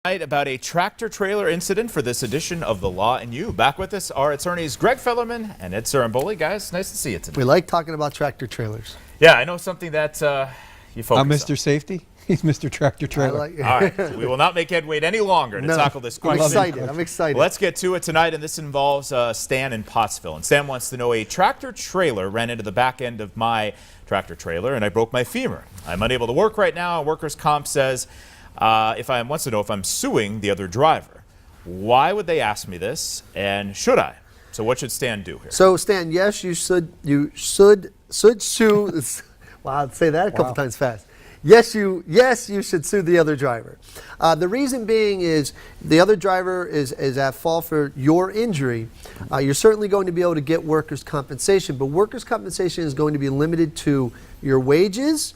Tonight about a tractor-trailer incident for this edition of The Law and You. Back with us are attorneys Greg Fellerman and Ed Saramboli. Guys, nice to see you tonight. We like talking about tractor-trailers. Yeah, I know something that you focus I'm Mr. Safety. He's Mr. Tractor-Trailer. All right, we will not make Ed wait any longer to tackle this question. I'm excited. Let's get to it tonight, and this involves Stan in Pottsville. And Stan wants to know, a tractor-trailer ran into the back end of my tractor-trailer, and I broke my femur. I'm unable to work right now. Workers' Comp says wants to know if I'm suing the other driver. Why would they ask me this, and should I? So what should Stan do here? So Stan, yes, you should sue. Wow, I'd say that a couple times fast. Yes, you should sue the other driver. The reason being is the other driver is at fault for your injury. You're certainly going to be able to get workers' compensation, but workers' compensation is going to be limited to your wages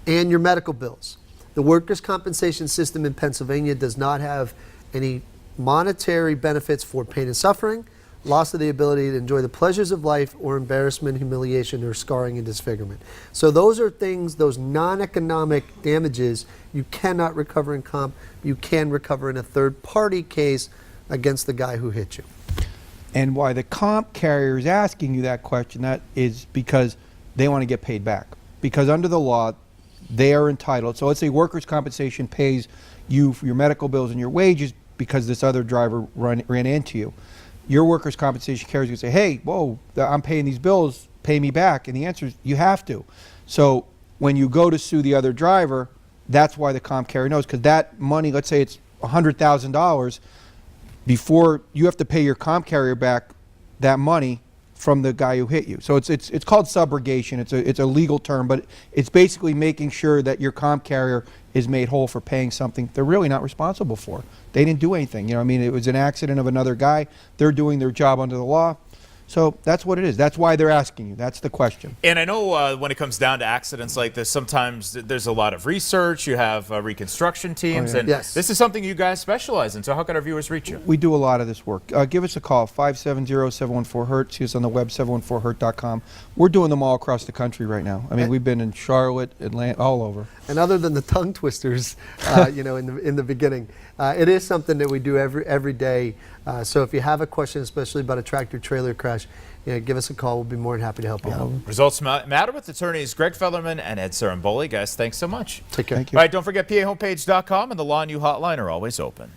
and your medical bills. The workers' compensation system in Pennsylvania does not have any monetary benefits for pain and suffering, loss of the ability to enjoy the pleasures of life, or embarrassment, humiliation, or scarring and disfigurement. So those are things, those non-economic damages, you cannot recover in comp. You can recover in a third-party case against the guy who hit you. And why the comp carrier is asking you that question, that is because they want to get paid back. Because under the law, they are entitled. So let's say workers' compensation pays you for your medical bills and your wages because this other driver ran into you. Your workers' compensation carrier is going to say, hey, whoa, I'm paying these bills, pay me back. And the answer is you have to. So when you go to sue the other driver, that's why the comp carrier knows, because that money, let's say it's $100,000, before you have to pay your comp carrier back that money from the guy who hit you. So it's called subrogation. It's a legal term, but it's basically making sure that your comp carrier is made whole for paying something they're really not responsible for. They didn't do anything. You know, I mean, it was an accident of another guy. They're doing their job under the law. So that's what it is. That's why they're asking you. That's the question. And I know when it comes down to accidents like this, sometimes there's a lot of research. You have reconstruction teams, and Yes. this is something you guys specialize in. So how can our viewers reach you? We do a lot of this work. Give us a call, 570-714-HURT. See us on the web, 714hurt.com. We're doing them all across the country right now. I mean, we've been in Charlotte, Atlanta, all over. And other than the tongue twisters, you know, in the beginning, it is something that we do every day. So if you have a question, especially about a tractor-trailer crash, you know, give us a call. We'll be more than happy to help you out. Results matter with attorneys Greg Fellerman and Ed Saramboli. Guys, thanks so much. Take care. Thank you. All right, don't forget PAHomepage.com and the Law and You hotline are always open.